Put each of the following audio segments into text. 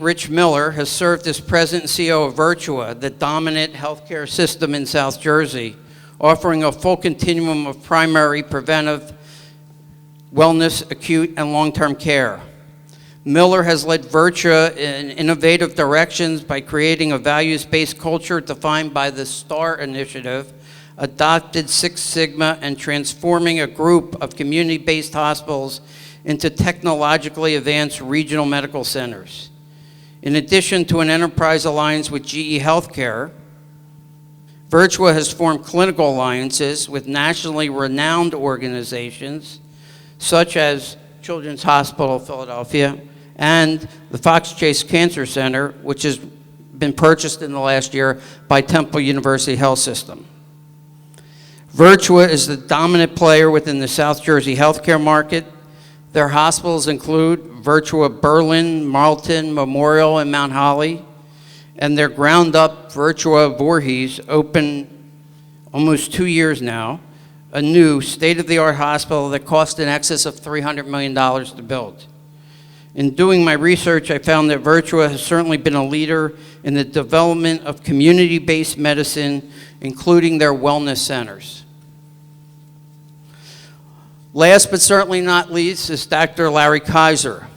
Rich Miller has served as president and CEO of Virtua, the dominant healthcare system in South Jersey, offering a full continuum of primary, preventive, wellness, acute, and long-term care. Miller has led Virtua in innovative directions by creating a values-based culture defined by the STAR initiative, adopted Six Sigma, and transforming a group of community-based hospitals into technologically advanced regional medical centers. In addition to an enterprise alliance with GE Healthcare, Virtua has formed clinical alliances with nationally renowned organizations such as Children's Hospital of Philadelphia and the Fox Chase Cancer Center, which has been purchased in the last year by Temple University Health System. Virtua is the dominant player within the South Jersey healthcare market. Their hospitals include Virtua Berlin, Marlton, Memorial, and Mount Holly, and their ground-up Virtua Voorhees, open almost 2 years now, a new state-of-the-art hospital that cost in excess of $300 million to build. In doing my research, I found that Virtua has certainly been a leader in the development of community-based medicine, including their wellness centers. Last but certainly not least is Dr. Larry Kaiser.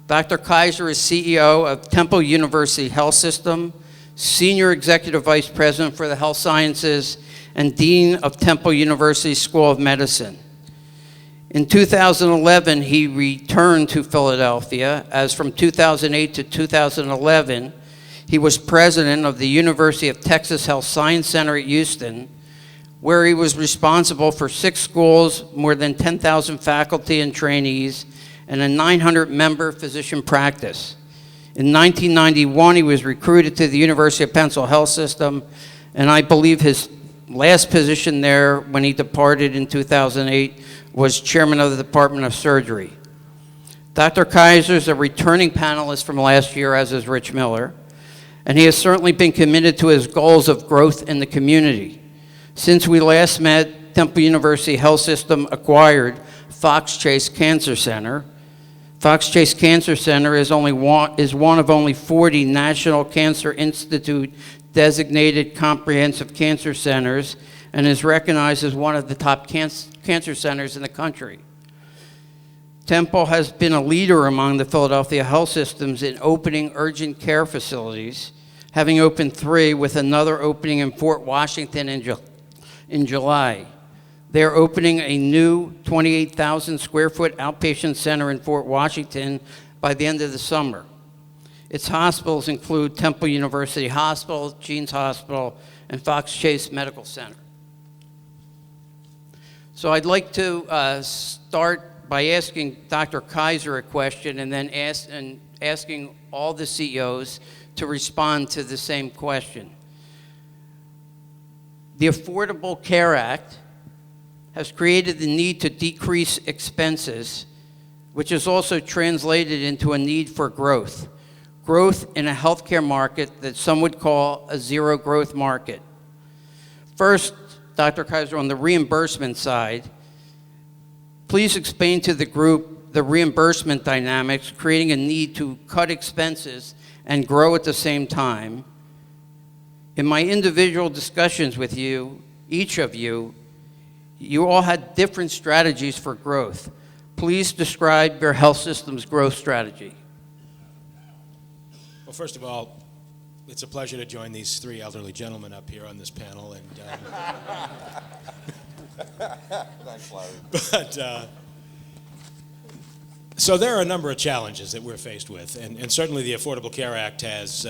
Dr. Kaiser is CEO of Temple University Health System, Senior Executive Vice President for the Health Sciences, and Dean of Temple University School of Medicine. In 2011, he returned to Philadelphia, as from 2008 to 2011, he was president of the University of Texas Health Science Center at Houston, where he was responsible for 6 schools, more than 10,000 faculty and trainees, and a 900-member physician practice. In 1991, he was recruited to the University of Pennsylvania Health System, and I believe his last position there when he departed in 2008 was chairman of the Department of Surgery. Dr. Kaiser is a returning panelist from last year, as is Rich Miller, and he has certainly been committed to his goals of growth in the community. Since we last met, Temple University Health System acquired Fox Chase Cancer Center. Fox Chase Cancer Center is one of only 40 National Cancer Institute designated comprehensive cancer centers and is recognized as one of the top cancer centers in the country. Temple has been a leader among the Philadelphia health systems in opening urgent care facilities, having opened 3 with another opening in Fort Washington in July. They're opening a new 28,000 square foot outpatient center in Fort Washington by the end of the summer. Its hospitals include Temple University Hospital, Jeans Hospital, and Fox Chase Medical Center. So I'd like to start by asking Dr. Kaiser a question and then asking all the CEOs to respond to the same question. The Affordable Care Act has created the need to decrease expenses, which is also translated into a need for growth. Growth in a healthcare market that some would call a zero-growth market. First, Dr. Kaiser, on the reimbursement side, please explain to the group the reimbursement dynamics, creating a need to cut expenses and grow at the same time. In my individual discussions with you, each of you, you all had different strategies for growth. Please describe your health system's growth strategy. Well, first of all, it's a pleasure to join these 3 elderly gentlemen up here on this panel. And, Thanks, Larry. But, so there are a number of challenges that we're faced with, and certainly the Affordable Care Act has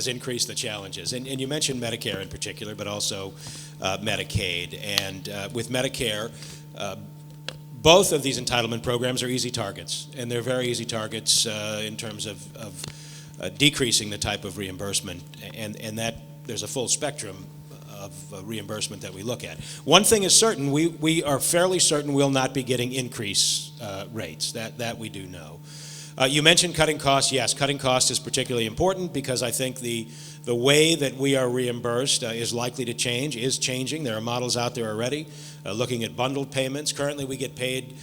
increased the challenges. And you mentioned Medicare in particular, but also Medicaid. And with Medicare, both of these entitlement programs are easy targets, and they're very easy targets in terms of decreasing the type of reimbursement, and that there's a full spectrum of reimbursement that we look at. One thing is certain, we are fairly certain we'll not be getting increase rates. That we do know. You mentioned cutting costs. Yes, cutting costs is particularly important because I think the way that we are reimbursed is likely to change, is changing. There are models out there already looking at bundled payments. Currently, we get paid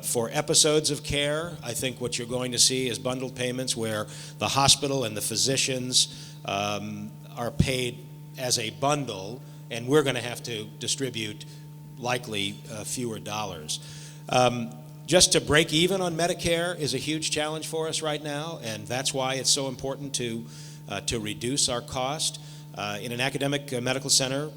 for episodes of care. I think what you're going to see is bundled payments where the hospital and the physicians are paid as a bundle, and we're going to have to distribute likely fewer dollars. Just to break even on Medicare is a huge challenge for us right now, and that's why it's so important to reduce our cost. In an academic medical center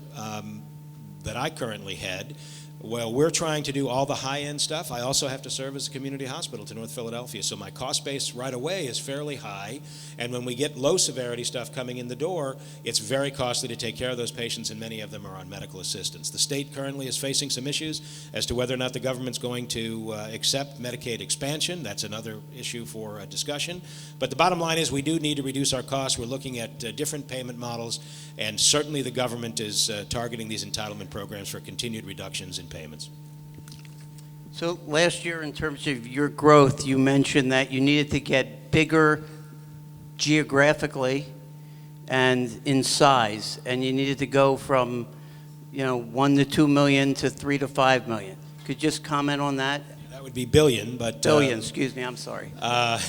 that I currently head, well, we're trying to do all the high-end stuff. I also have to serve as a community hospital to North Philadelphia, so my cost base right away is fairly high, and when we get low-severity stuff coming in the door, it's very costly to take care of those patients, and many of them are on medical assistance. The state currently is facing some issues as to whether or not the government's going to accept Medicaid expansion. That's another issue for discussion, but the bottom line is we do need to reduce our costs. We're looking at different payment models, and certainly the government is targeting these entitlement programs for continued reductions in payments. So last year, in terms of your growth, you mentioned that you needed to get bigger geographically and in size, and you needed to go from, 1 to 2 million to 3 to 5 million. Could you just comment on that? That would be billion, but... Billion, excuse me, I'm sorry.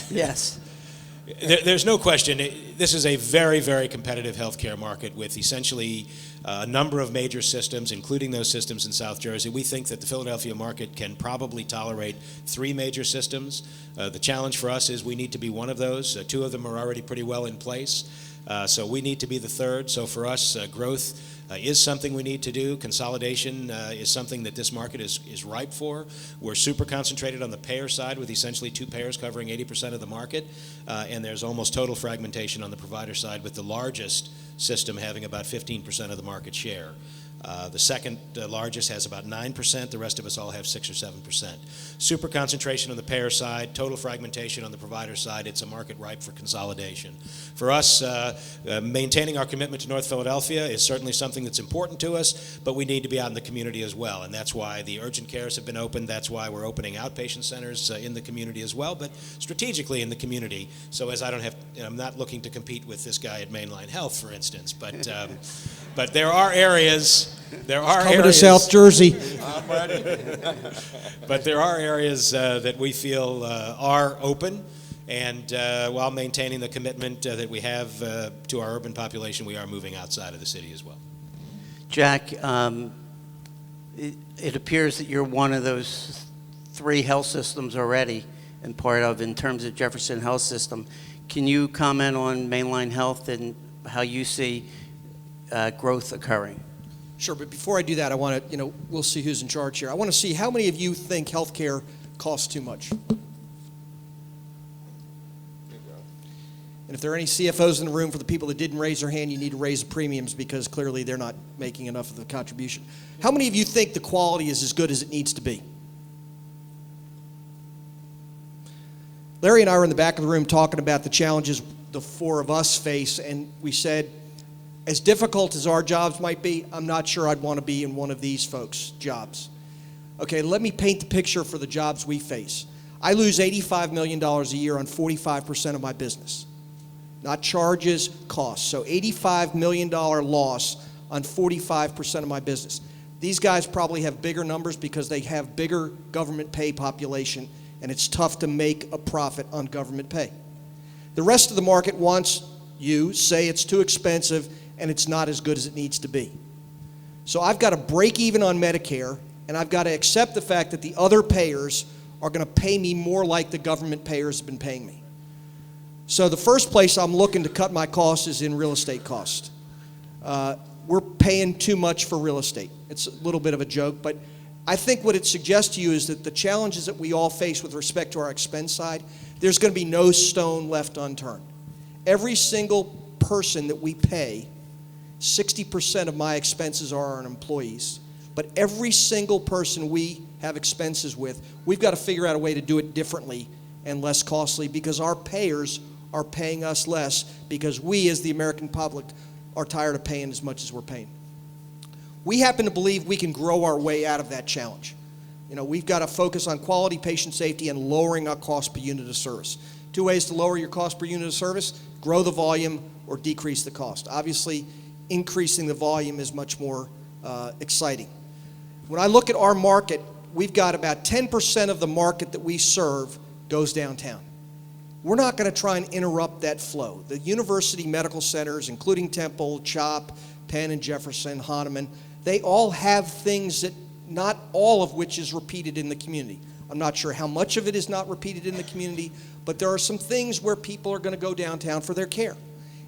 Yes. There's no question. This is a very, very competitive healthcare market with essentially a number of major systems, including those systems in South Jersey. We think that the Philadelphia market can probably tolerate 3 major systems. The challenge for us is we need to be one of those. 2 of them are already pretty well in place, so we need to be the 3rd. So for us, growth is something we need to do. Consolidation is something that this market is ripe for. We're super concentrated on the payer side with essentially 2 payers covering 80% of the market, and there's almost total fragmentation on the provider side with the largest system having about 15% of the market share. The second largest has about 9%. The rest of us all have 6 or 7%. Super concentration on the payer side, total fragmentation on the provider side. It's a market ripe for consolidation. For us, maintaining our commitment to North Philadelphia is certainly something that's important to us, but we need to be out in the community as well, and that's why the urgent cares have been opened. That's why we're opening outpatient centers in the community as well, but strategically in the community, so as I don't have, I'm not looking to compete with this guy at Mainline Health, for instance, but there are areas. Coming to South Jersey. But there are areas that we feel are open, and while maintaining the commitment that we have to our urban population, we are moving outside of the city as well. Jack, it appears that you're one of those 3 health systems already and part of in terms of Jefferson Health System. Can you comment on Mainline Health and how you see growth occurring? Sure, but before I do that, I want to, we'll see who's in charge here. I want to see how many of you think healthcare costs too much. And if there are any CFOs in the room, for the people that didn't raise their hand, you need to raise the premiums because clearly they're not making enough of the contribution. How many of you think the quality is as good as it needs to be? Larry and I were in the back of the room talking about the challenges the 4 of us face, and we said, as difficult as our jobs might be, I'm not sure I'd want to be in one of these folks' jobs. Okay, let me paint the picture for the jobs we face. I lose $85 million a year on 45% of my business. Not charges, costs. So $85 million loss on 45% of my business. These guys probably have bigger numbers because they have bigger government pay population, and it's tough to make a profit on government pay. The rest of the market wants you, say it's too expensive, and it's not as good as it needs to be. So I've got to break even on Medicare, and I've got to accept the fact that the other payers are going to pay me more like the government payers have been paying me. So the first place I'm looking to cut my costs is in real estate costs. We're paying too much for real estate. It's a little bit of a joke, but I think what it suggests to you is that the challenges that we all face with respect to our expense side, there's going to be no stone left unturned. Every single person that we pay, 60% of my expenses are on employees, but every single person we have expenses with, we've got to figure out a way to do it differently and less costly because our payers are paying us less because we as the American public are tired of paying as much as we're paying. We happen to believe we can grow our way out of that challenge. We've got to focus on quality, patient safety, and lowering our cost per unit of service. Two ways to lower your cost per unit of service: grow the volume or decrease the cost. Obviously, increasing the volume is much more exciting. When I look at our market, we've got about 10% of the market that we serve goes downtown. We're not going to try and interrupt that flow. The university medical centers, including Temple, CHOP, Penn and Jefferson, Hahnemann, they all have things that not all of which is repeated in the community. I'm not sure how much of it is not repeated in the community, but there are some things where people are going to go downtown for their care.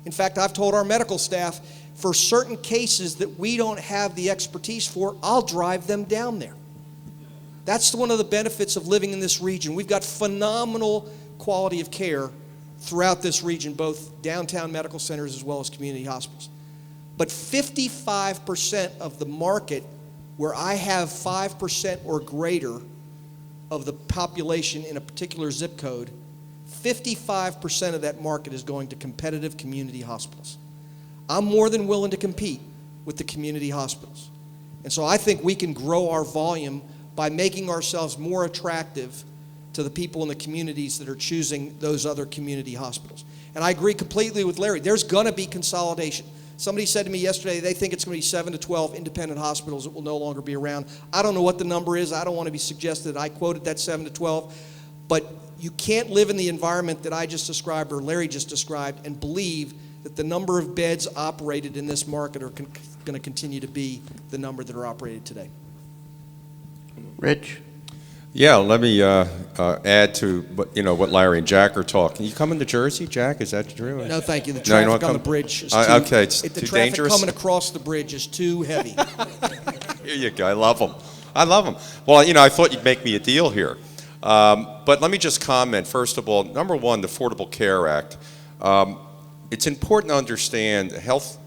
In fact, I've told our medical staff, for certain cases that we don't have the expertise for, I'll drive them down there. That's one of the benefits of living in this region. We've got phenomenal quality of care throughout this region, both downtown medical centers as well as community hospitals. But 55% of the market, where I have 5% or greater of the population in a particular zip code, 55% of that market is going to competitive community hospitals. I'm more than willing to compete with the community hospitals. And so I think we can grow our volume by making ourselves more attractive to the people in the communities that are choosing those other community hospitals. And I agree completely with Larry. There's going to be consolidation. Somebody said to me yesterday they think it's going to be 7 to 12 independent hospitals that will no longer be around. I don't know what the number is. I don't want to be suggested I quoted that 7 to 12. But you can't live in the environment that I just described or Larry just described and believe that the number of beds operated in this market are going to continue to be the number that are operated today. Rich? Yeah, let me add to what Larry and Jack are talking. You coming to Jersey, Jack? Is that true? No, thank you. The No, you don't traffic on the come- bridge is okay, it's the too traffic dangerous? coming across the bridge is too heavy. Here you go. I love them. I love them. Well, I thought you'd make me a deal here. But let me just comment. First of all, number one, the Affordable Care Act. It's important to understand health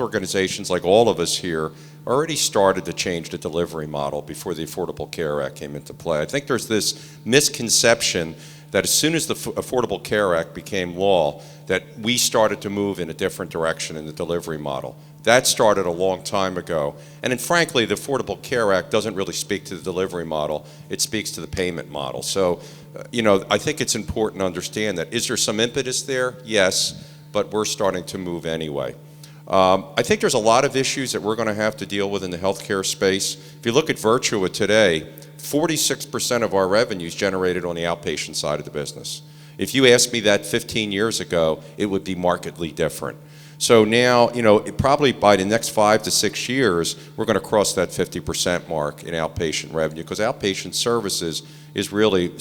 organizations like all of us here already started to change the delivery model before the Affordable Care Act came into play. I think there's this misconception that as soon as the Affordable Care Act became law, that we started to move in a different direction in the delivery model. That started a long time ago. And then frankly, the Affordable Care Act doesn't really speak to the delivery model. It speaks to the payment model. So, I think it's important to understand that. Is there some impetus there? Yes, but we're starting to move anyway. I think there's a lot of issues that we're going to have to deal with in the healthcare space. If you look at Virtua today, 46% of our revenue is generated on the outpatient side of the business. If you asked me that 15 years ago, it would be markedly different. So now, probably by the next 5 to 6 years, we're going to cross that 50% mark in outpatient revenue, because outpatient services is really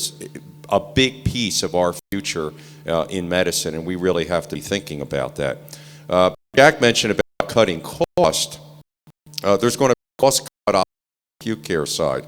a big piece of our future in medicine, and we really have to be thinking about that. Jack mentioned about cutting cost. There's going to be cost cut on the acute care side,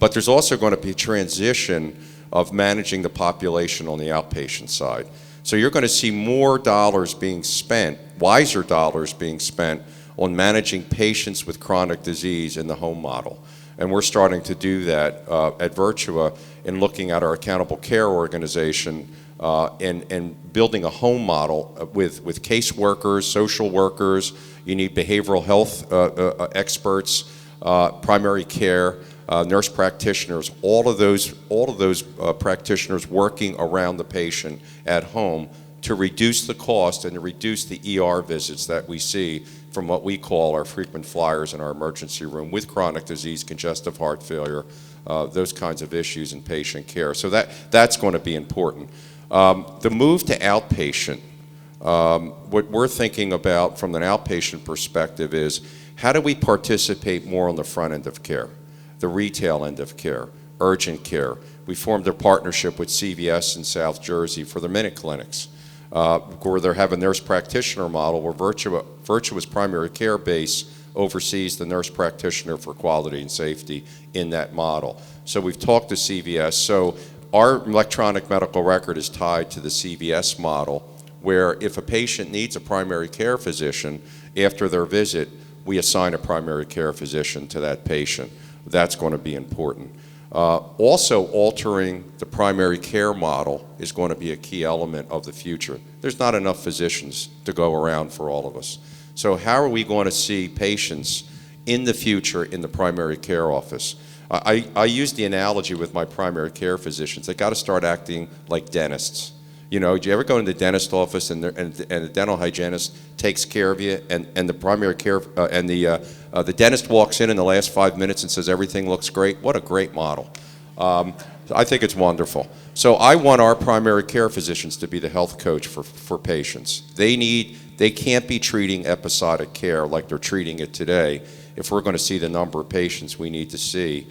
but there's also going to be a transition of managing the population on the outpatient side. So you're going to see more dollars being spent, wiser dollars being spent on managing patients with chronic disease in the home model. And we're starting to do that at Virtua in looking at our accountable care organization and building a home model with caseworkers, social workers. You need behavioral health experts, primary care, nurse practitioners, all of those practitioners working around the patient at home to reduce the cost and to reduce the ER visits that we see from what we call our frequent flyers in our emergency room with chronic disease, congestive heart failure, those kinds of issues in patient care. So that's going to be important. The move to outpatient, what we're thinking about from an outpatient perspective is how do we participate more on the front end of care, the retail end of care, urgent care. We formed a partnership with CVS in South Jersey for the Minute Clinics, where they have a nurse practitioner model where Virtua's primary care base oversees the nurse practitioner for quality and safety in that model. So we've talked to CVS. So our electronic medical record is tied to the CVS model, where if a patient needs a primary care physician, after their visit, we assign a primary care physician to that patient. That's going to be important. Also, altering the primary care model is going to be a key element of the future. There's not enough physicians to go around for all of us. So how are we going to see patients in the future in the primary care office? I use the analogy with my primary care physicians. They got to start acting like dentists. You know, do you ever go into the dentist office and the dental hygienist takes care of you, and the primary care and the dentist walks in the last 5 minutes and says everything looks great? What a great model. I think it's wonderful. So I want our primary care physicians to be the health coach for patients. They can't be treating episodic care like they're treating it today if we're going to see the number of patients we need to see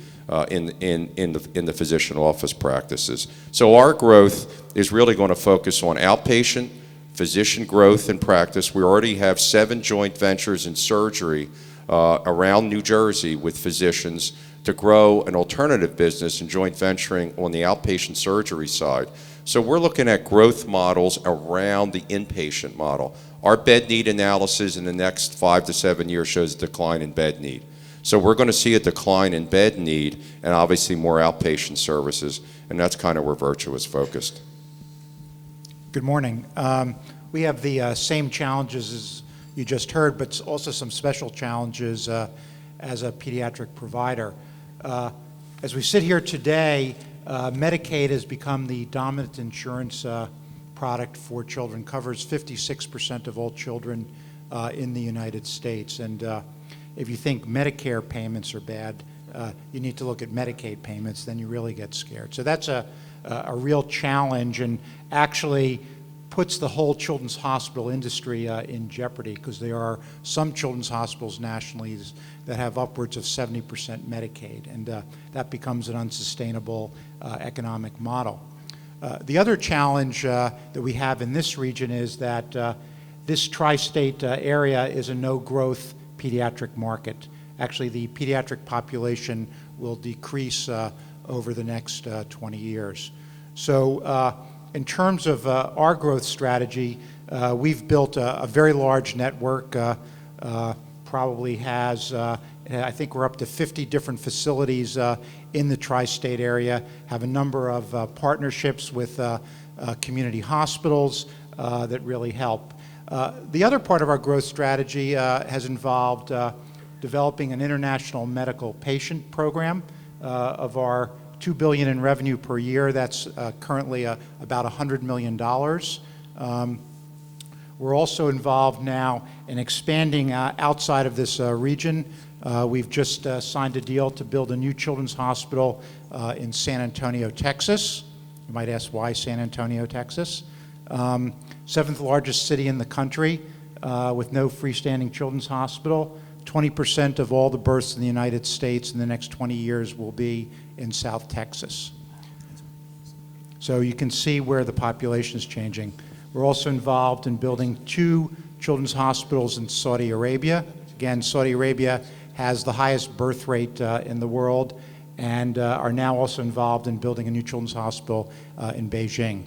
in the physician office practices. So our growth is really going to focus on outpatient physician growth and practice. We already have 7 joint ventures in surgery around New Jersey with physicians to grow an alternative business and joint venturing on the outpatient surgery side. So we're looking at growth models around the inpatient model. Our bed need analysis in the next 5 to 7 years shows a decline in bed need. So we're going to see a decline in bed need and obviously more outpatient services, and that's kind of where Virtue is focused. Good morning. We have the same challenges as you just heard, but also some special challenges as a pediatric provider. As we sit here today, Medicaid has become the dominant insurance product for children, covers 56% of all children in the United States. And if you think Medicare payments are bad, you need to look at Medicaid payments, then you really get scared. So that's a real challenge, and actually puts the whole children's hospital industry in jeopardy, because there are some children's hospitals nationally that have upwards of 70% Medicaid, and that becomes an unsustainable economic model. The other challenge that we have in this region is that this tri-state area is a no-growth pediatric market. Actually, the pediatric population will decrease over the next 20 years. So in terms of our growth strategy, we've built a very large network, probably has, I think we're up to 50 different facilities in the tri-state area, have a number of partnerships with community hospitals that really help. The other part of our growth strategy has involved developing an international medical patient program. Of our $2 billion in revenue per year, that's currently about $100 million. We're also involved now in expanding outside of this region. We've just signed a deal to build a new children's hospital in San Antonio, Texas. You might ask, why San Antonio, Texas? 7th largest city in the country with no freestanding children's hospital. 20% of all the births in the United States in the next 20 years will be in South Texas. So you can see where the population is changing. We're also involved in building 2 children's hospitals in Saudi Arabia. Again, Saudi Arabia has the highest birth rate in the world, and are now also involved in building a new children's hospital in Beijing.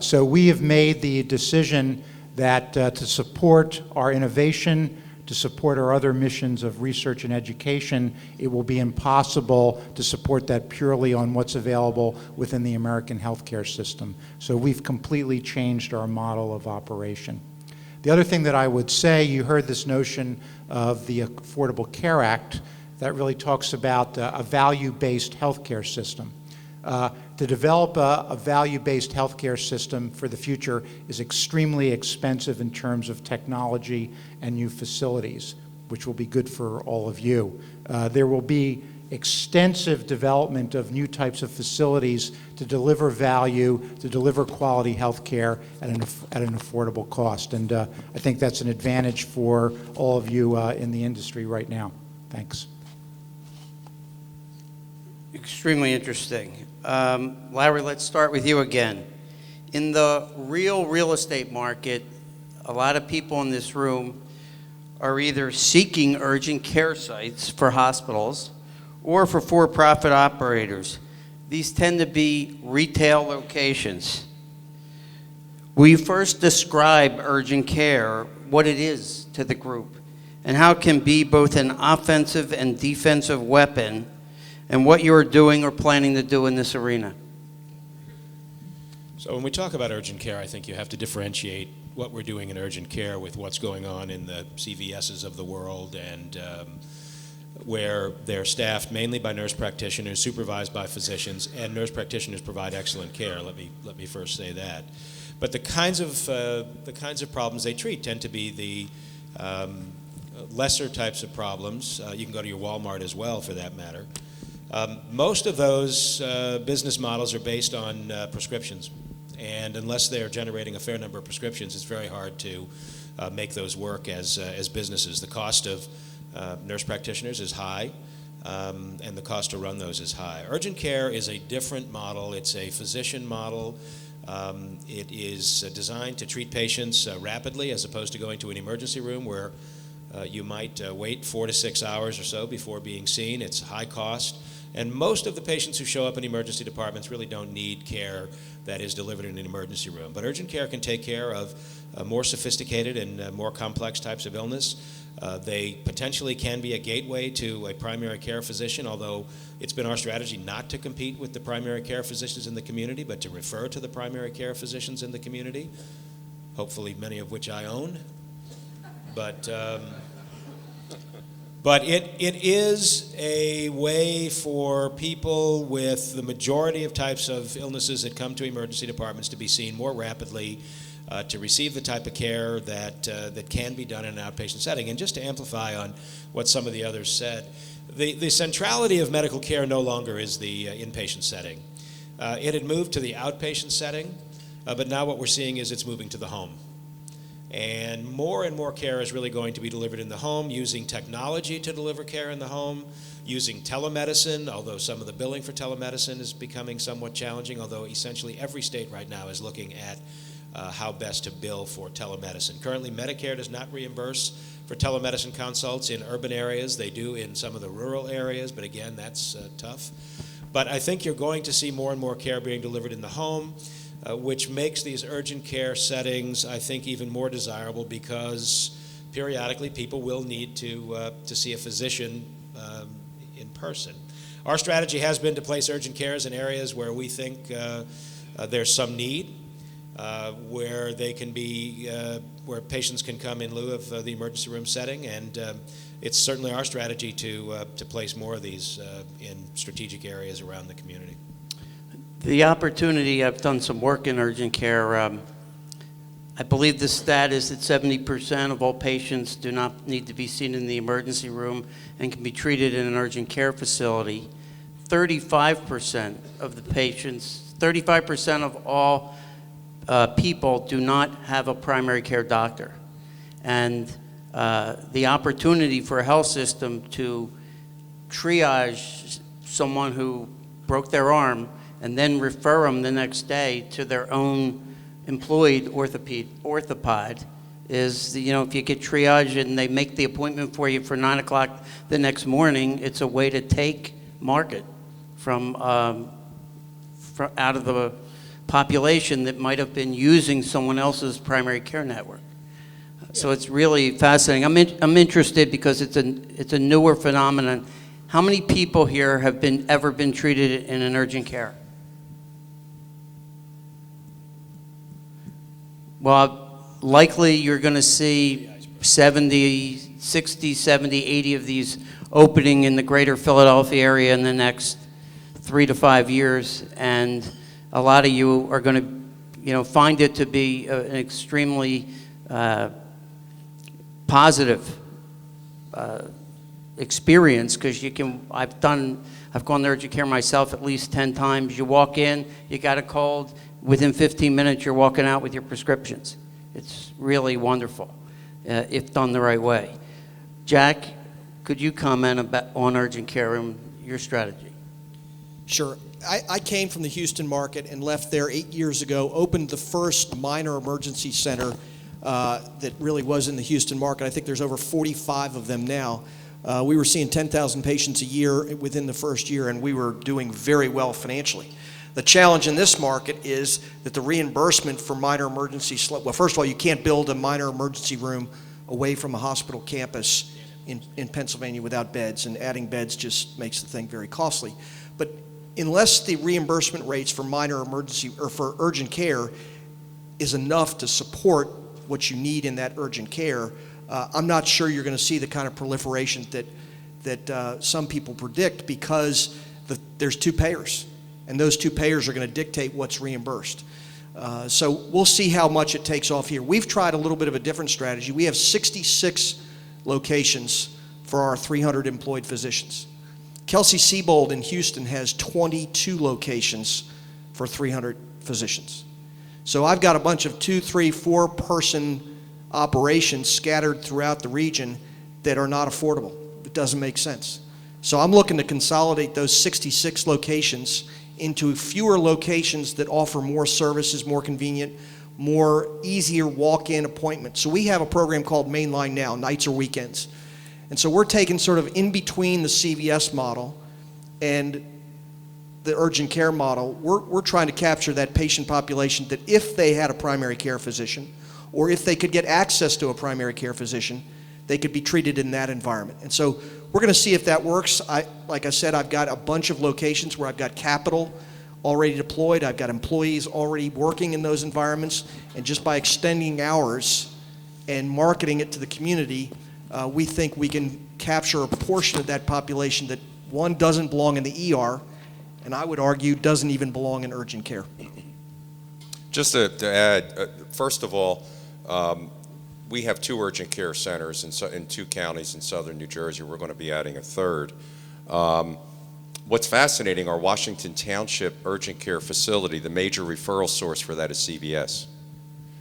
So we have made the decision that to support our innovation, to support our other missions of research and education, it will be impossible to support that purely on what's available within the American healthcare system. So we've completely changed our model of operation. The other thing that I would say, you heard this notion of the Affordable Care Act that really talks about a value-based healthcare system. To develop a value-based healthcare system for the future is extremely expensive in terms of technology and new facilities, which will be good for all of you. There will be extensive development of new types of facilities to deliver value, to deliver quality healthcare at an affordable cost. And I think that's an advantage for all of you in the industry right now. Thanks. Extremely interesting. Larry, let's start with you again. In the real estate market, a lot of people in this room are either seeking urgent care sites for hospitals or for-profit operators. These tend to be retail locations. Will you first describe urgent care, what it is to the group, and how it can be both an offensive and defensive weapon, and what you are doing or planning to do in this arena? So when we talk about urgent care, I think you have to differentiate what we're doing in urgent care with what's going on in the CVSs of the world, and where they're staffed mainly by nurse practitioners, supervised by physicians, and nurse practitioners provide excellent care. Let me first say that. But the kinds of problems they treat tend to be the lesser types of problems. You can go to your Walmart as well, for that matter. Most of those business models are based on prescriptions, and unless they're generating a fair number of prescriptions, it's very hard to make those work as businesses. The cost of nurse practitioners is high, and the cost to run those is high. Urgent care is a different model. It's a physician model. It is designed to treat patients rapidly, as opposed to going to an emergency room where you might wait 4 to 6 hours or so before being seen. It's high cost. And most of the patients who show up in emergency departments really don't need care that is delivered in an emergency room. But urgent care can take care of more sophisticated and more complex types of illness. They potentially can be a gateway to a primary care physician, although it's been our strategy not to compete with the primary care physicians in the community, but to refer to the primary care physicians in the community, hopefully many of which I own. But it is a way for people with the majority of types of illnesses that come to emergency departments to be seen more rapidly, to receive the type of care that can be done in an outpatient setting. And just to amplify on what some of the others said, the centrality of medical care no longer is the inpatient setting. It had moved to the outpatient setting, but now what we're seeing is it's moving to the home. And more care is really going to be delivered in the home, using technology to deliver care in the home, using telemedicine, although some of the billing for telemedicine is becoming somewhat challenging, although essentially every state right now is looking at how best to bill for telemedicine. Currently, Medicare does not reimburse for telemedicine consults in urban areas. They do in some of the rural areas, but again, that's tough. But I think you're going to see more and more care being delivered in the home, which makes these urgent care settings, I think, even more desirable, because periodically people will need to see a physician in person. Our strategy has been to place urgent cares in areas where we think there's some need, where they can be, where patients can come in lieu of the emergency room setting, and it's certainly our strategy to place more of these in strategic areas around the community. The opportunity, I've done some work in urgent care. I believe the stat is that 70% of all patients do not need to be seen in the emergency room and can be treated in an urgent care facility. 35% of the patients, 35% of all people do not have a primary care doctor. And the opportunity for a health system to triage someone who broke their arm and then refer them the next day to their own employed orthopod is, you know, if you get triaged and they make the appointment for you for 9 o'clock the next morning, it's a way to take market from out of the population that might have been using someone else's primary care network. So it's really fascinating. I'm interested because it's a newer phenomenon. How many people here have ever been treated in an urgent care? Well, likely you're going to see 60, 70, 80 of these opening in the greater Philadelphia area in the next 3 to 5 years, and a lot of you are going to, you know, find it to be an extremely positive experience, because you can. I've gone to urgent care myself at least 10 times. You walk in, you got a cold. Within 15 minutes, you're walking out with your prescriptions. It's really wonderful, if done the right way. Jack, could you comment on urgent care and your strategy? Sure. I came from the Houston market and left there 8 years ago, opened the first minor emergency center that really was in the Houston market. I think there's over 45 of them now. We were seeing 10,000 patients a year within the first year, and we were doing very well financially. The challenge in this market is that the reimbursement for minor emergency, well, first of all, you can't build a minor emergency room away from a hospital campus in Pennsylvania without beds, and adding beds just makes the thing very costly. But unless the reimbursement rates for minor emergency or for urgent care is enough to support what you need in that urgent care, I'm not sure you're going to see the kind of proliferation that some people predict, because there's two payers, and those two payers are going to dictate what's reimbursed. So we'll see how much it takes off here. We've tried a little bit of a different strategy. We have 66 locations for our 300 employed physicians. Kelsey-Seybold in Houston has 22 locations for 300 physicians. So I've got a bunch of 2, 3, 4 person operations scattered throughout the region that are not affordable. It doesn't make sense. So I'm looking to consolidate those 66 locations into fewer locations that offer more services, more convenient, more easier walk-in appointments. So we have a program called Mainline Now, nights or weekends. And so we're taking sort of in between the CVS model and the urgent care model. We're trying to capture that patient population that if they had a primary care physician or if they could get access to a primary care physician, they could be treated in that environment. And so we're going to see if that works. Like I said, I've got a bunch of locations where I've got capital already deployed. I've got employees already working in those environments. And just by extending hours and marketing it to the community, we think we can capture a portion of that population that, one, doesn't belong in the ER, and I would argue doesn't even belong in urgent care. Just to add, first of all, we have 2 urgent care centers in 2 counties in southern New Jersey. We're going to be adding a third. What's fascinating, our Washington Township urgent care facility, the major referral source for that is CVS.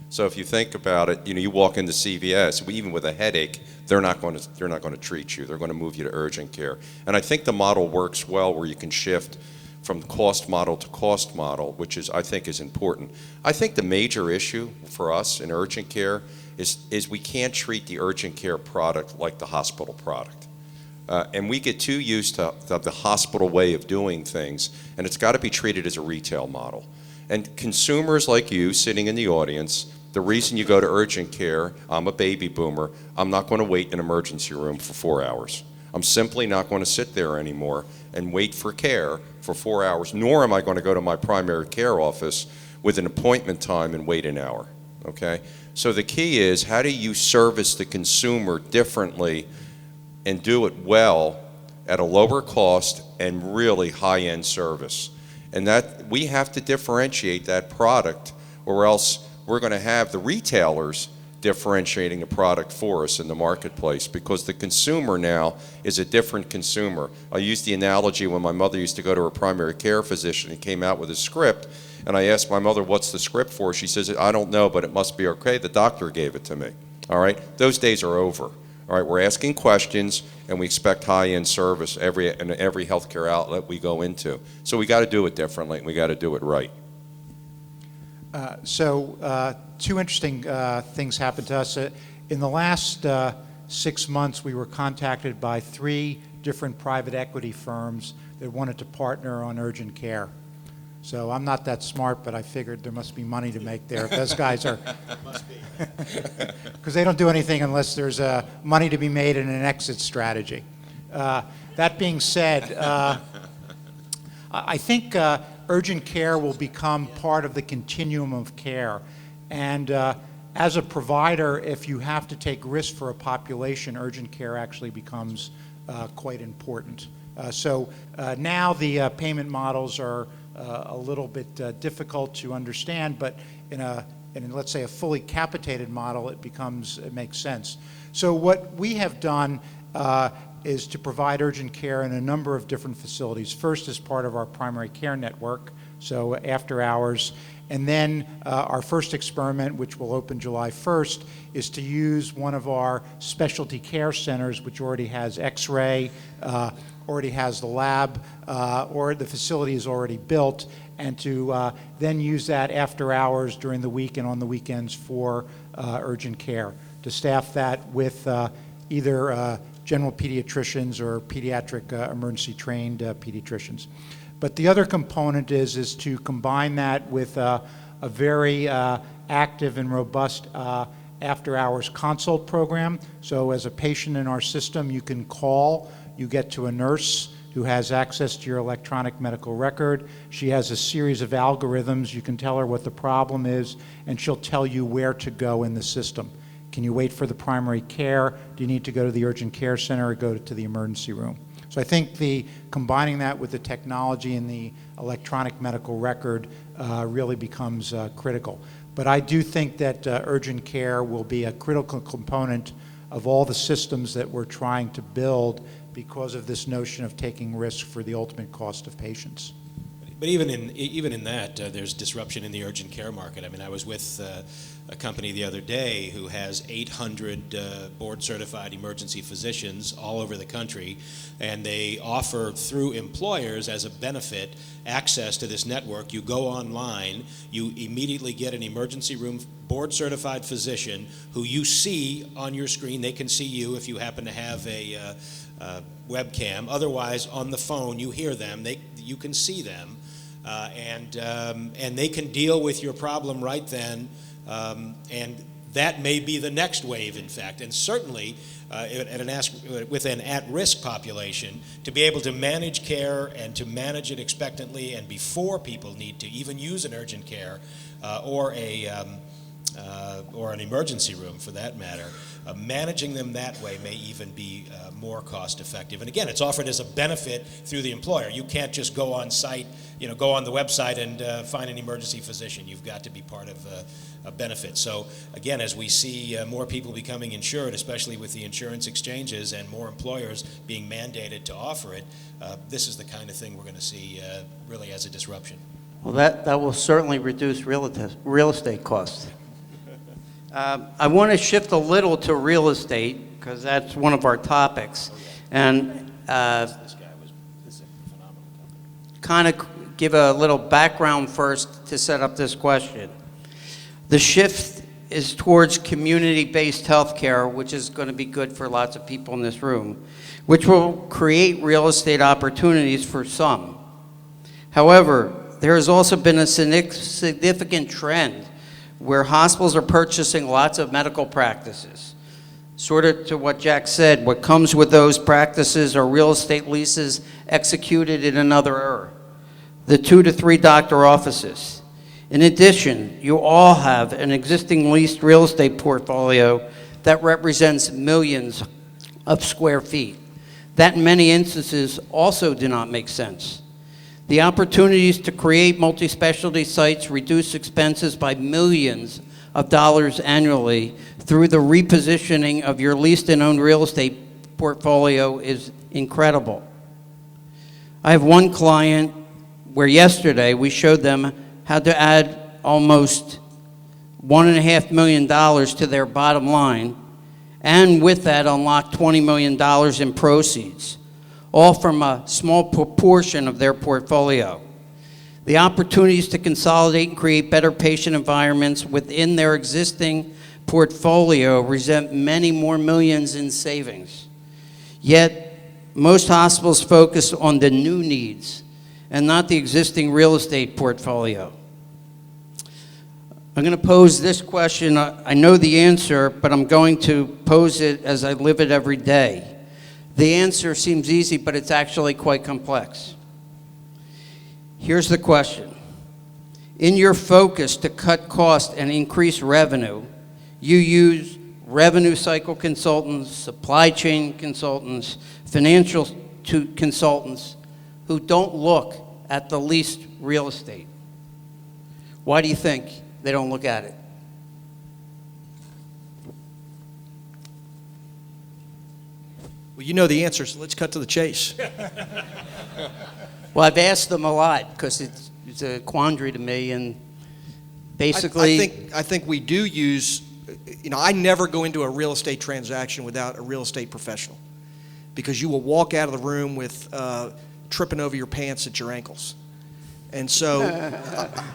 So if you think about it, you walk into CVS, even with a headache, they're not going to treat you. They're going to move you to urgent care. And I think the model works well where you can shift from cost model to cost model, which I think is important. I think the major issue for us in urgent care is we can't treat the urgent care product like the hospital product. And we get too used to the hospital way of doing things, and it's got to be treated as a retail model. And consumers like you sitting in the audience, the reason you go to urgent care, I'm a baby boomer, I'm not going to wait in an emergency room for 4 hours. I'm simply not going to sit there anymore and wait for care for 4 hours, nor am I going to go to my primary care office with an appointment time and wait an hour, okay? So the key is, how do you service the consumer differently and do it well at a lower cost and really high-end service? And that we have to differentiate that product, or else we're going to have the retailers differentiating the product for us in the marketplace, because the consumer now is a different consumer. I use the analogy when my mother used to go to her primary care physician and came out with a script, and I asked my mother, what's the script for? She says, I don't know, but it must be okay. The doctor gave it to me. All right? Those days are over. All right? We're asking questions, and we expect high-end service in every healthcare outlet we go into. So we got to do it differently, and we got to do it right. Two interesting things happened to us. In the last 6 months, we were contacted by 3 different private equity firms that wanted to partner on urgent care. So I'm not that smart, but I figured there must be money to make there. If those guys are, must be, because they don't do anything unless there's money to be made in an exit strategy. That being said, I think urgent care will become part of the continuum of care. And as a provider, if you have to take risks for a population, urgent care actually becomes quite important. Now the payment models are a little bit difficult to understand, but in let's say a fully capitated model, it makes sense. So what we have done is to provide urgent care in a number of different facilities. First, as part of our primary care network, so after hours. And then our first experiment, which will open July 1st, is to use one of our specialty care centers, which already has X-ray, already has the lab, or the facility is already built, and to then use that after hours during the week and on the weekends for urgent care, to staff that with either general pediatricians or pediatric emergency trained pediatricians. But the other component is to combine that with a very active and robust after-hours consult program. So as a patient in our system, you can call, you get to a nurse who has access to your electronic medical record. She has a series of algorithms. You can tell her what the problem is, and she'll tell you where to go in the system. Can you wait for the primary care? Do you need to go to the urgent care center or go to the emergency room? So I think combining that with the technology and the electronic medical record really becomes critical. But I do think that urgent care will be a critical component of all the systems that we're trying to build because of this notion of taking risk for the ultimate cost of patients. But even in that, there's disruption in the urgent care market. I mean, I was with a company the other day who has 800 board-certified emergency physicians all over the country, and they offer through employers as a benefit access to this network. You go online, you immediately get an emergency room board-certified physician who you see on your screen. They can see you if you happen to have a webcam. Otherwise, on the phone, you hear them. You can see them. And they can deal with your problem right then, and that may be the next wave, in fact. And certainly, with an at-risk population, to be able to manage care and to manage it expectantly and before people need to even use an urgent care or an emergency room, for that matter. Managing them that way may even be more cost effective. And again, it's offered as a benefit through the employer. You can't just go on site, go on the website and find an emergency physician. You've got to be part of a benefit. So again, as we see more people becoming insured, especially with the insurance exchanges and more employers being mandated to offer it, this is the kind of thing we're going to see really as a disruption. Well, that will certainly reduce real estate costs. I want to shift a little to real estate because that's one of our topics, and kind of give a little background first to set up this question. The shift is towards community-based healthcare, which is going to be good for lots of people in this room, which will create real estate opportunities for some. However, there has also been a significant trend where hospitals are purchasing lots of medical practices. Sort of to what Jack said, what comes with those practices are real estate leases executed in another era, the 2 to 3 doctor offices. In addition, you all have an existing leased real estate portfolio that represents millions of square feet. That in many instances also do not make sense. The opportunities to create multi-specialty sites reduce expenses by millions of dollars annually through the repositioning of your leased and owned real estate portfolio is incredible. I have one client where yesterday we showed them how to add almost $1.5 million to their bottom line, and with that unlock $20 million in proceeds, all from a small proportion of their portfolio. The opportunities to consolidate and create better patient environments within their existing portfolio present many more millions in savings. Yet, most hospitals focus on the new needs and not the existing real estate portfolio. I'm going to pose this question. I know the answer, but I'm going to pose it as I live it every day. The answer seems easy, but it's actually quite complex. Here's the question. In your focus to cut costs and increase revenue, you use revenue cycle consultants, supply chain consultants, financial consultants who don't look at the leased real estate. Why do you think they don't look at it? Well, you know the answer, so let's cut to the chase. Well, I've asked them a lot because it's a quandary to me, and basically... I think we do use, I never go into a real estate transaction without a real estate professional, because you will walk out of the room with tripping over your pants at your ankles. And so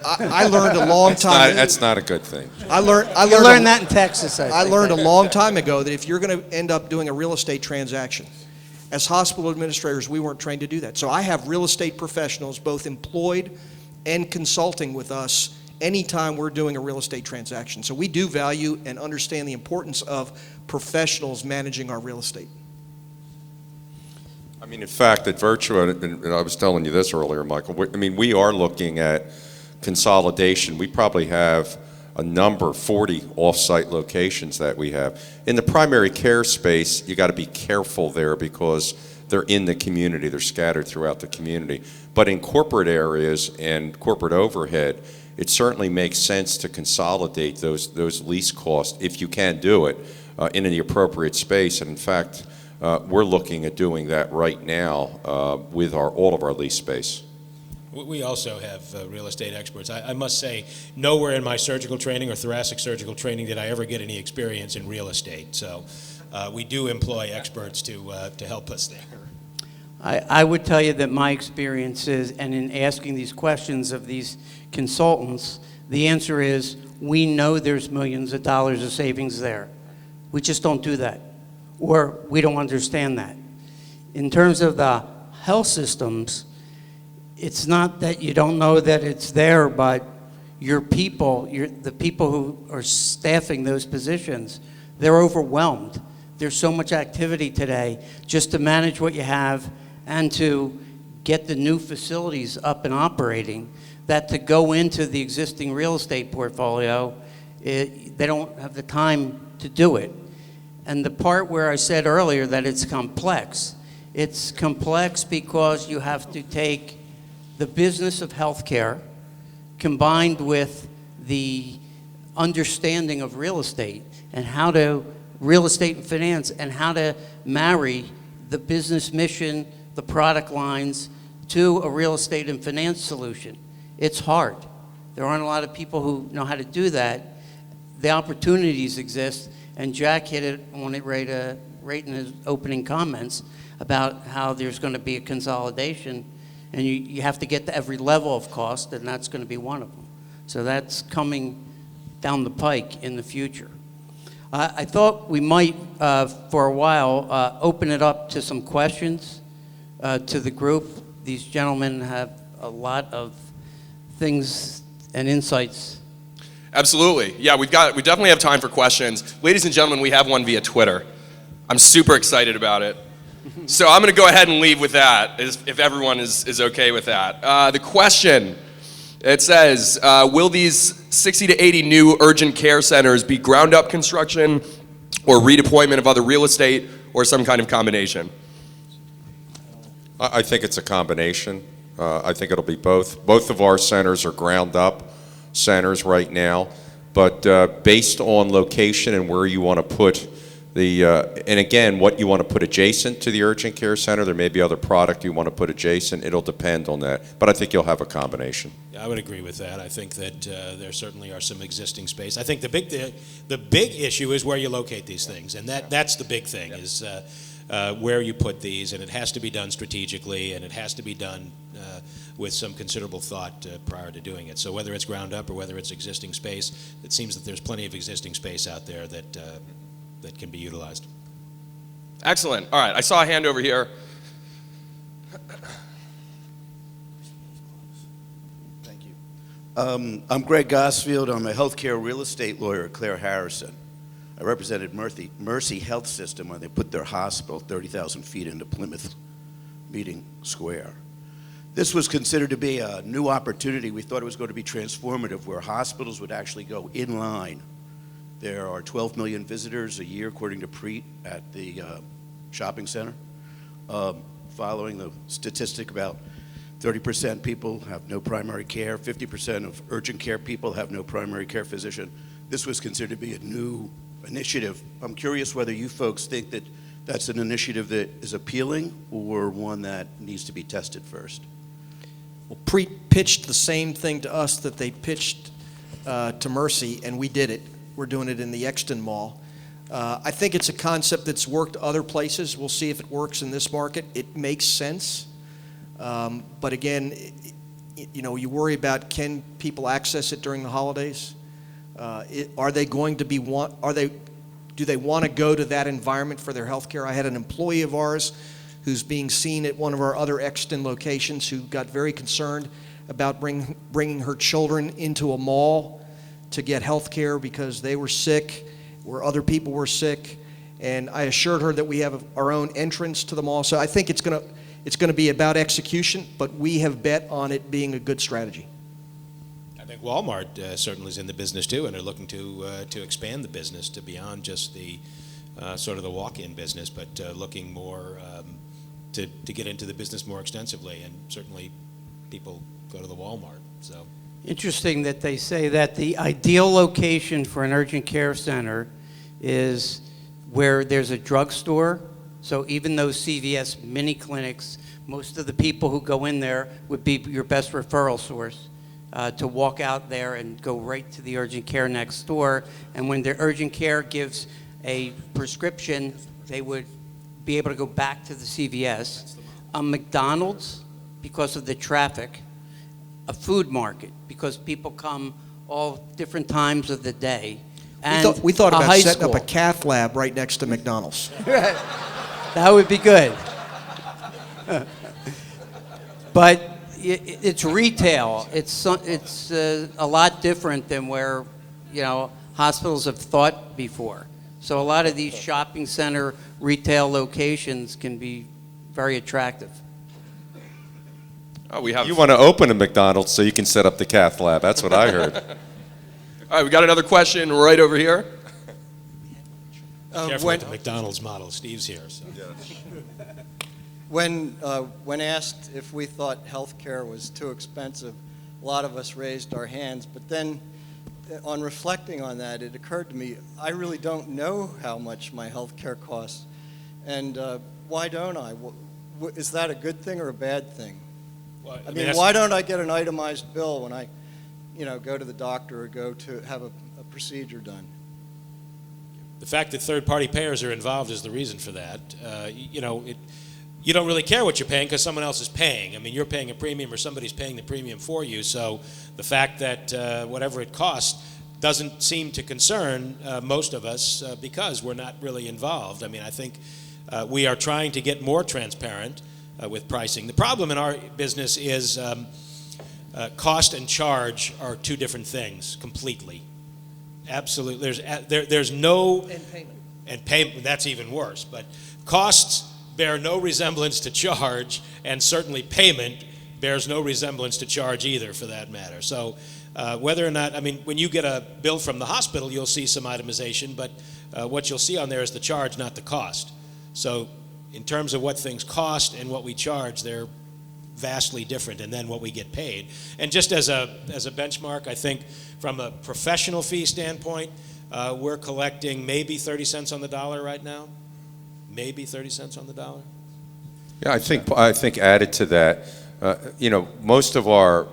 I learned a long time. That's not a good thing. I learned that in Texas. I learned a long time ago that if you're going to end up doing a real estate transaction, as hospital administrators, we weren't trained to do that. So I have real estate professionals, both employed and consulting with us, anytime we're doing a real estate transaction. So we do value and understand the importance of professionals managing our real estate. I mean, in fact, at Virtua, and I was telling you this earlier, Michael, we are looking at consolidation. We probably have a number, 40 off-site locations that we have. In the primary care space, you got to be careful there because they're in the community, they're scattered throughout the community. But in corporate areas and corporate overhead, it certainly makes sense to consolidate those lease costs, if you can do it, in the appropriate space. And in fact, we're looking at doing that right now with all of our lease space. We also have real estate experts. I must say, nowhere in my surgical training or thoracic surgical training did I ever get any experience in real estate. So we do employ experts to help us there. I would tell you that my experience is, and in asking these questions of these consultants, the answer is we know there's millions of dollars of savings there. We just don't do that, or we don't understand that. In terms of the health systems, it's not that you don't know that it's there, but your people, the people who are staffing those positions, they're overwhelmed. There's so much activity today just to manage what you have and to get the new facilities up and operating, that to go into the existing real estate portfolio, they don't have the time to do it. And the part where I said earlier that it's complex because you have to take the business of healthcare combined with the understanding of real estate and real estate and finance, and how to marry the business mission, the product lines, to a real estate and finance solution. It's hard. There aren't a lot of people who know how to do that. The opportunities exist, and Jack hit it on it right in his opening comments about how there's going to be a consolidation, and you have to get to every level of cost, and that's going to be one of them. So that's coming down the pike in the future. I thought we might, for a while, open it up to some questions to the group. These gentlemen have a lot of things and insights. Absolutely. Yeah, we definitely have time for questions. Ladies and gentlemen, we have one via Twitter. I'm super excited about it. So I'm going to go ahead and leave with that, if everyone is okay with that. The question, it says, will these 60 to 80 new urgent care centers be ground-up construction or redeployment of other real estate or some kind of combination? I think it's a combination. I think it'll be both. Both of our centers are ground-up centers right now, but based on location and where you want to put and again, what you want to put adjacent to the urgent care center, there may be other product you want to put adjacent. It'll depend on that, but I think you'll have a combination. Yeah, I would agree with that. I think that there certainly are some existing space. I think the big issue is where you locate these things, and that's the big thing, is where you put these, and it has to be done strategically, and it has to be done with some considerable thought prior to doing it. So whether it's ground up or whether it's existing space, it seems that there's plenty of existing space out there that can be utilized. Excellent. All right, I saw a hand over here. Thank you. I'm Greg Gosfield. I'm a healthcare real estate lawyer at Claire Harrison. I represented Mercy Health System when they put their hospital 30,000 feet into Plymouth Meeting Square. This was considered to be a new opportunity. We thought it was going to be transformative, where hospitals would actually go in line. There are 12 million visitors a year, according to Preet, at the shopping center. Following the statistic, about 30% people have no primary care, 50% of urgent care people have no primary care physician. This was considered to be a new initiative. I'm curious whether you folks think that that's an initiative that is appealing or one that needs to be tested first. Well, Preet pitched the same thing to us that they pitched to Mercy, and we did it. We're doing it in the Exton Mall. I think it's a concept that's worked other places. We'll see if it works in this market. It makes sense. But again, you worry about, can people access it during the holidays? Are they going to be do they want to go to that environment for their health care? I had an employee of ours who's being seen at one of our other Exton locations who got very concerned about bringing her children into a mall to get health care because they were sick, or other people were sick. And I assured her that we have our own entrance to the mall. So I think it's going to be about execution, but we have bet on it being a good strategy. I think Walmart certainly is in the business too, and are looking to expand the business to beyond just the sort of the walk-in business, but looking more to get into the business more extensively, and certainly people go to the Walmart. So Interesting that they say that the ideal location for an urgent care center is where there's a drugstore. So even those CVS mini clinics, most of the people who go in there would be your best referral source. To walk out there and go right to the urgent care next door. And when the urgent care gives a prescription, they would be able to go back to the CVS. A McDonald's, because of the traffic. A food market, because people come all different times of the day. And We thought a about high setting up school. a cath lab right next to McDonald's. That would be good. But it's retail. It's a lot different than where, hospitals have thought before. So a lot of these shopping center retail locations can be very attractive. Oh, we have. You want to open a McDonald's so you can set up the cath lab. That's what I heard. All right, we got another question right over here. careful with the McDonald's model. Steve's here. So. When asked if we thought health care was too expensive, a lot of us raised our hands. But then, on reflecting on that, it occurred to me, I really don't know how much my health care costs. And why don't I? Is that a good thing or a bad thing? Well, I mean, why don't I get an itemized bill when I, go to the doctor or go to have a procedure done? The fact that third-party payers are involved is the reason for that. You don't really care what you're paying because someone else is paying. I mean, you're paying a premium or somebody's paying the premium for you. So the fact that whatever it costs doesn't seem to concern most of us because we're not really involved. I mean, I think we are trying to get more transparent with pricing. The problem in our business is cost and charge are two different things completely. Absolutely. There's no... And payment, that's even worse. But costs bear no resemblance to charge, and certainly payment bears no resemblance to charge either, for that matter. So whether or not, I mean, when you get a bill from the hospital, you'll see some itemization, but what you'll see on there is the charge, not the cost. So in terms of what things cost and what we charge, they're vastly different, and then what we get paid. And just as a benchmark, I think from a professional fee standpoint, we're collecting maybe 30 cents on the dollar right now. Maybe 30 cents on the dollar. Yeah, I think added to that, most of our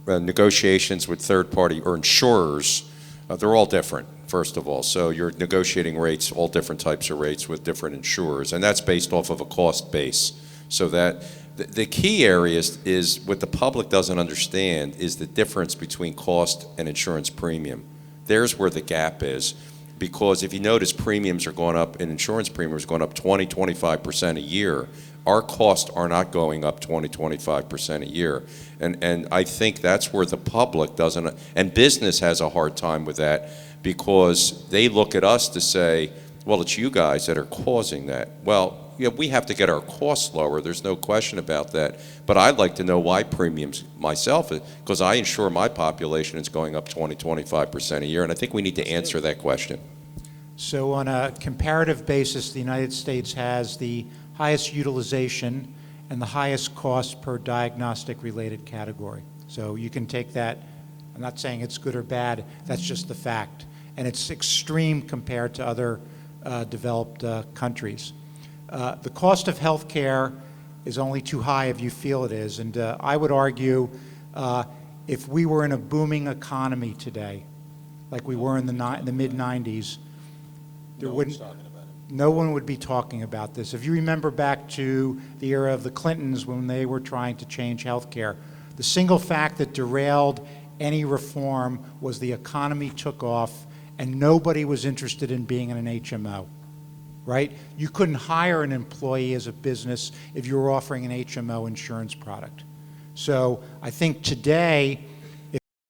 negotiations with third-party or insurers, they're all different, first of all. So you're negotiating rates, all different types of rates with different insurers, and that's based off of a cost base. So that the key area is what the public doesn't understand is the difference between cost and insurance premium. There's where the gap is. Because if you notice, premiums are going up, and insurance premiums are going up 20-25% a year. Our costs are not going up 20-25% a year. And I think that's where the public doesn't, and business has a hard time with that because they look at us to say, well, it's you guys that are causing that. Well, we have to get our costs lower. There's no question about that. But I'd like to know why premiums myself, because I insure my population is going up 20-25% a year, and I think we need to answer that question. So on a comparative basis, the United States has the highest utilization and the highest cost per diagnostic-related category. So you can take that. I'm not saying it's good or bad. That's just the fact. And it's extreme compared to other developed countries. The cost of health care is only too high if you feel it is. And I would argue if we were in a booming economy today, like we were in the mid-'90s, no one would be talking about this. If you remember back to the era of the Clintons when they were trying to change health care, the single fact that derailed any reform was the economy took off and nobody was interested in being in an HMO. Right? You couldn't hire an employee as a business if you were offering an HMO insurance product. So I think today